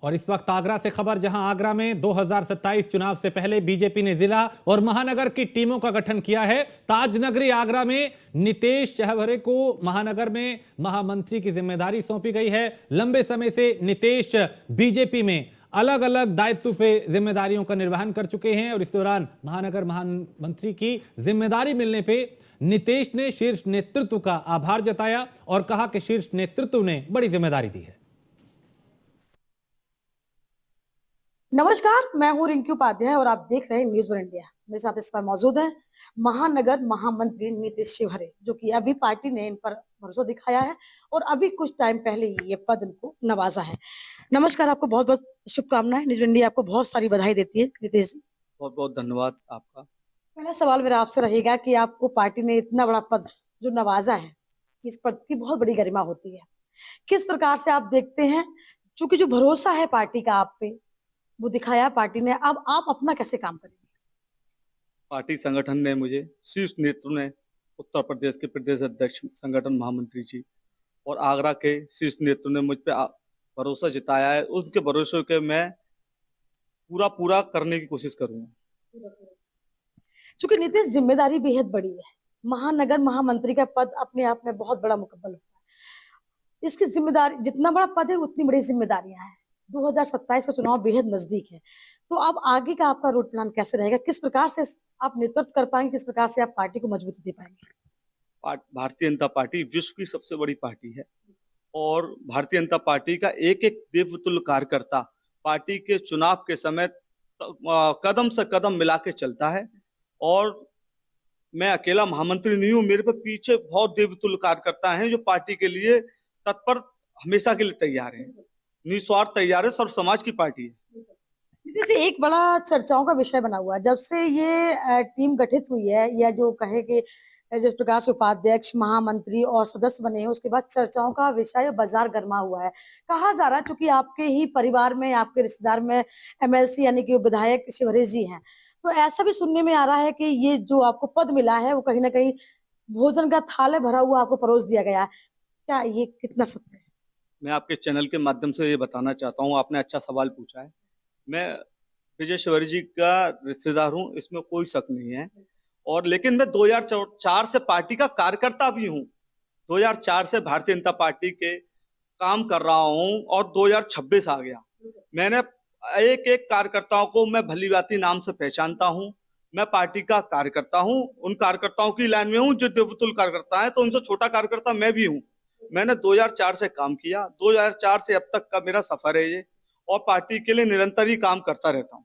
और इस वक्त आगरा से खबर, जहां आगरा में 2027 चुनाव से पहले बीजेपी ने जिला और महानगर की टीमों का गठन किया है। ताजनगरी आगरा में नितेश चहवरे को महानगर में महामंत्री की जिम्मेदारी सौंपी गई है। लंबे समय से नितेश बीजेपी में अलग अलग दायित्व पे जिम्मेदारियों का निर्वहन कर चुके हैं और इस दौरान महानगर महामंत्री की जिम्मेदारी मिलने पे नितेश ने शीर्ष नेतृत्व का आभार जताया और कहा कि शीर्ष नेतृत्व ने बड़ी जिम्मेदारी दी है। नमस्कार, मैं हूं रिंकी उपाध्याय और आप देख रहे हैं न्यूज़ वन इंडिया। मेरे साथ इस पर मौजूद है महानगर महामंत्री नितेश चहवरे, जो कि अभी पार्टी ने इन पर भरोसा दिखाया है और अभी कुछ टाइम पहले ही ये पद उनको नवाजा है। नमस्कार, आपको बहुत बहुत शुभकामनाएं। न्यूज़ वन इंडिया आपको बहुत सारी बधाई देती है नितेश जी। बहुत बहुत धन्यवाद आपका। पहला सवाल मेरा आपसे रहेगा कि आपको पार्टी ने इतना बड़ा पद जो नवाजा है, इस पद की बहुत बड़ी गरिमा होती है। किस प्रकार से आप देखते हैं, चूंकि जो भरोसा है पार्टी का आप पे वो दिखाया पार्टी ने, अब आप अपना कैसे काम करेंगे? पार्टी संगठन ने मुझे, शीर्ष नेतृत्व ने, उत्तर प्रदेश के प्रदेश अध्यक्ष संगठन महामंत्री जी और आगरा के शीर्ष नेतृत्व ने मुझ पे भरोसा जताया है। उनके भरोसे के मैं पूरा करने की कोशिश करूंगा। चूंकि नीतीश, जिम्मेदारी बेहद बड़ी है। महानगर महामंत्री का पद अपने आप में बहुत बड़ा मुकब्बल होता है। इसकी जिम्मेदारी, जितना बड़ा पद है उतनी बड़ी जिम्मेदारियां हैं। 2027 का चुनाव बेहद नजदीक है, तो अब आगे का आपका रोड प्लान कैसे रहेगा? किस प्रकार से आप नेतृत्व कर पाएंगे, किस प्रकार से आप पार्टी को मजबूती दे पाएंगे? भारतीय जनता पार्टी विश्व की सबसे बड़ी पार्टी है और भारतीय जनता पार्टी का एक एक देवतुल्य कार्यकर्ता पार्टी के चुनाव के समय कदम से कदम मिला के चलता है। और मैं अकेला महामंत्री नहीं हूँ, मेरे पे पीछे बहुत देवतुल्य कार्यकर्ता हैं जो पार्टी के लिए तत्पर हमेशा के लिए तैयार हैं, निस्वार्थ तैयार है। सर्व समाज की पार्टी है। जैसे एक बड़ा चर्चाओं का विषय बना हुआ है जब से ये टीम गठित हुई है, या जो कहे कि जिस प्रकार से उपाध्यक्ष, महामंत्री और सदस्य बने हैं, उसके बाद चर्चाओं का विषय बाजार गर्मा हुआ है। कहा जा रहा है क्योंकि आपके ही परिवार में, आपके रिश्तेदार में एमएलसी यानी कि विधायक चहवरे जी हैं, तो ऐसा भी सुनने में आ रहा है कि ये जो आपको पद मिला है वो कहीं ना कहीं भोजन का थाल भरा हुआ आपको परोस दिया गया है। क्या ये कितना सत्य है? मैं आपके चैनल के माध्यम से ये बताना चाहता हूँ, आपने अच्छा सवाल पूछा है। मैं विजय चहवरे जी का रिश्तेदार हूँ, इसमें कोई शक नहीं है। और लेकिन मैं 2004 से पार्टी का कार्यकर्ता भी हूँ। 2004 से भारतीय जनता पार्टी के काम कर रहा हूँ और 2026 आ गया। मैंने एक एक कार्यकर्ताओं को मैं भली भांति नाम से पहचानता हूँ। मैं पार्टी का कार्यकर्ता हूँ, उन कार्यकर्ताओं की लाइन में हूँ जो देवतुल्य कार्यकर्ता है, तो उनसे छोटा कार्यकर्ता मैं भी हूँ। मैंने 2004 से काम किया, 2004 से अब तक का मेरा सफर है ये, और पार्टी के लिए निरंतर ही काम करता रहता हूँ।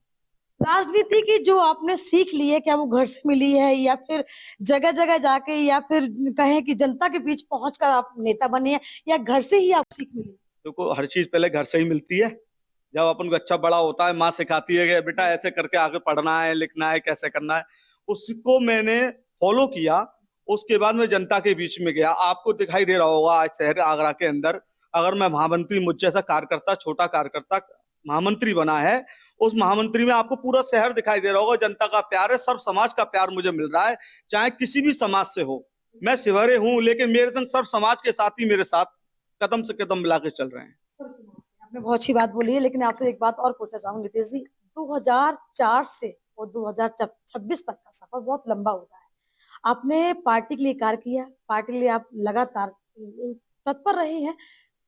राजनीति की जो आपने सीख ली है, क्या वो घर से मिली है या फिर जगह जगह जाके, या फिर कहें कि जनता के बीच पहुंचकर आप नेता बने हैं, या घर से ही आप सीख मिली? देखो, हर चीज पहले घर से ही मिलती है। जब अपन को अच्छा बड़ा होता है, माँ सिखाती है कि बेटा ऐसे करके आगे पढ़ना है, लिखना है, कैसे करना है, उसको मैंने फॉलो किया। उसके बाद मैं जनता के बीच में गया। आपको दिखाई दे रहा होगा आज शहर आगरा के अंदर, अगर मैं महामंत्री, मुझ जैसा कार्यकर्ता, छोटा कार्यकर्ता महामंत्री बना है, उस महामंत्री में आपको पूरा शहर दिखाई दे रहा होगा। जनता का प्यार है, सर्व समाज का प्यार मुझे मिल रहा है, चाहे किसी भी समाज से हो। मैं चहवरे हूँ, लेकिन मेरे संग सर्व समाज के साथ ही मेरे साथ कदम से कदम मिला के चल रहे हैं। आपने बहुत अच्छी बात बोली है, लेकिन आपसे एक बात और पूछना चाहूंगी नितेश जी। 2004 से और 2026 तक का सफर बहुत लंबा होता है। आपने पार्टी के लिए कार्य किया, पार्टी के लिए आप लगातार तत्पर रहे हैं।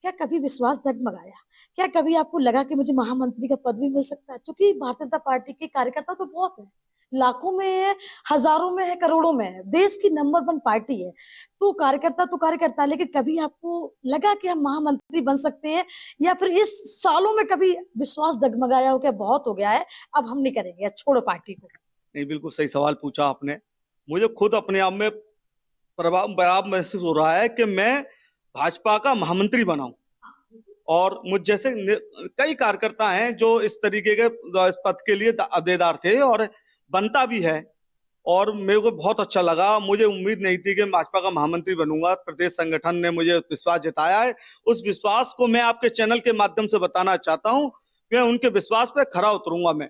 क्या कभी विश्वास डगमगाया? क्या कभी आपको लगा कि मुझे महामंत्री का पद भी मिल सकता है? क्योंकि भारतीय जनता पार्टी के कार्यकर्ता तो बहुत है, लाखों में है, हजारों में है, करोड़ों में है, देश की नंबर 1 पार्टी है। तो कार्यकर्ता, लेकिन कभी आपको लगा कि हम महामंत्री बन सकते हैं, या फिर इस सालों में कभी विश्वास डगमगाया हो क्या बहुत हो गया है, अब हम नहीं करेंगे, छोड़ो पार्टी को? नहीं, बिल्कुल सही सवाल पूछा आपने। मुझे खुद अपने आप में प्रभाव महसूस हो रहा है कि मैं भाजपा का महामंत्री बनाऊं, और मुझ जैसे कई कार्यकर्ता हैं जो इस तरीके के इस पद के लिए अदेदार थे और बनता भी है। और मेरे को बहुत अच्छा लगा। मुझे उम्मीद नहीं थी कि मैं भाजपा का महामंत्री बनूंगा। प्रदेश संगठन ने मुझे विश्वास जताया है। उस विश्वास को मैं आपके चैनल के माध्यम से बताना चाहता हूं कि उनके विश्वास पे खरा उतरूंगा। मैं,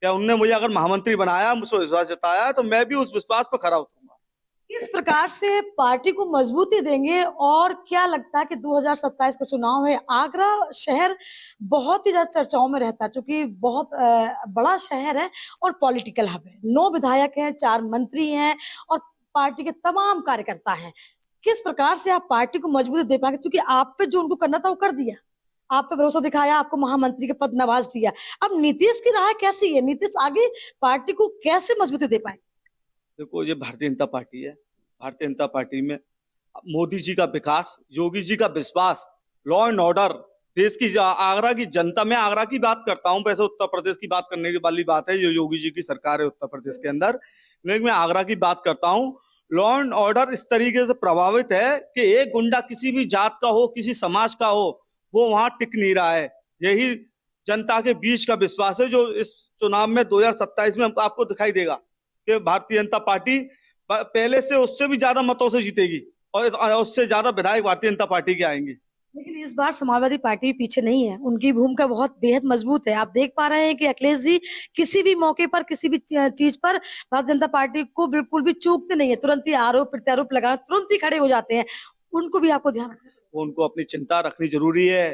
क्या उनने मुझे अगर महामंत्री बनाया, मुझसे विश्वास जताया है, तो मैं भी उस विश्वास पे खरा उतरूंगा। किस प्रकार से पार्टी को मजबूती देंगे और क्या लगता है कि 2027 का चुनाव है, आगरा शहर बहुत ही ज्यादा चर्चाओं में रहता है क्योंकि बहुत बड़ा शहर है और पॉलिटिकल हब है। 9 विधायक हैं, 4 मंत्री हैं और पार्टी के तमाम कार्यकर्ता हैं। किस प्रकार से आप पार्टी को मजबूती दे पाएंगे, क्योंकि आप पे जो उनको करना था वो कर दिया, आप पे भरोसा दिखाया, आपको महामंत्री के पद नवाज दिया। अब नीतीश की राह कैसी है? नीतीश आगे पार्टी को कैसे मजबूती दे पाएंगे? देखो, ये भारतीय जनता पार्टी है। भारतीय जनता पार्टी में मोदी जी का विकास, योगी जी का विश्वास, लॉ एंड ऑर्डर, देश की आगरा की जनता, मैं आगरा की बात करता हूं, वैसे उत्तर प्रदेश की बात करने की वाली बात है, जो योगी जी की सरकार है उत्तर प्रदेश के अंदर, लेकिन मैं आगरा की बात करता हूं। लॉ एंड ऑर्डर इस तरीके से प्रभावित है कि एक गुंडा किसी भी जात का हो, किसी समाज का हो, वो वहां टिक नहीं रहा है। यही जनता के बीच का विश्वास है जो इस चुनाव में 2027 में आपको दिखाई देगा कि भारतीय जनता पार्टी पहले से उससे भी ज्यादा मतों से जीतेगी और उससे ज्यादा विधायक भारतीय जनता पार्टी के आएंगे। लेकिन इस बार समाजवादी पार्टी पीछे नहीं है, उनकी भूमिका बहुत बेहद मजबूत है। आप देख पा रहे हैं कि अखिलेश जी किसी भी मौके पर, किसी भी चीज पर भारतीय जनता पार्टी को बिल्कुल भी चूकते नहीं है, तुरंत ही आरोप प्रत्यारोप लगा तुरंत ही खड़े हो जाते हैं। उनको भी आपको ध्यान रखना वो उनको अपनी चिंता रखनी जरूरी है।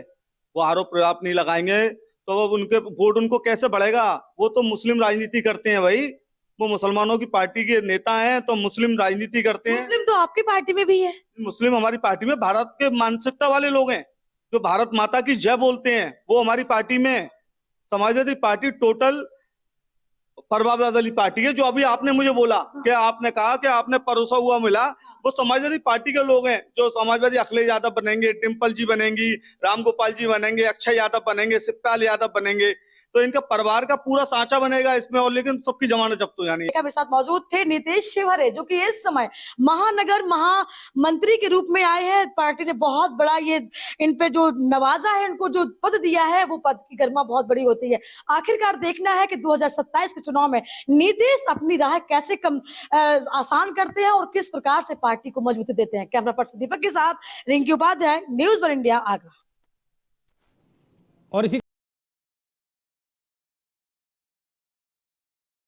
वो आरोप प्रत्यारोप नहीं लगाएंगे तो वो उनके वोट उनको कैसे बढ़ेगा? वो तो मुस्लिम राजनीति करते हैं भाई, वो मुसलमानों की पार्टी के नेता हैं तो मुस्लिम राजनीति करते हैं। मुस्लिम तो आपकी पार्टी में भी है। मुस्लिम हमारी पार्टी में भारत के मानसिकता वाले लोग हैं, जो भारत माता की जय बोलते हैं, वो हमारी पार्टी में। समाजवादी पार्टी टोटल परवादी पार्टी है। जो अभी आपने मुझे बोला कि आपने कहा कि आपने परोसा हुआ मिला, वो समाजवादी पार्टी के लोग हैं। जो समाजवादी अखिलेश यादव बनेंगे, डिम्पल जी बनेंगी, रामगोपाल जी बनेंगे, अक्षय यादव बनेंगे, शिवपाल यादव बनेंगे, तो इनका परिवार का पूरा सांचा बनेगा इसमें। और लेकिन सबकी जमानत जब्त हो जानी है। मेरे साथ मौजूद थे नीतीश शिवहरे, जो कि इस समय महानगर महामंत्री के रूप में आए हैं। पार्टी ने बहुत बड़ा ये इन पे जो नवाजा है, इनको जो पद दिया है, वो पद की गरिमा बहुत बड़ी होती है। आखिरकार देखना है कि 2027 के चुनाव में नीतीश अपनी राह कैसे आसान करते हैं और किस प्रकार से पार्टी को मजबूती देते हैं। कैमरा पर्सन दीपक के साथ Rinki Upadhyay, News One India, Agra. और इसी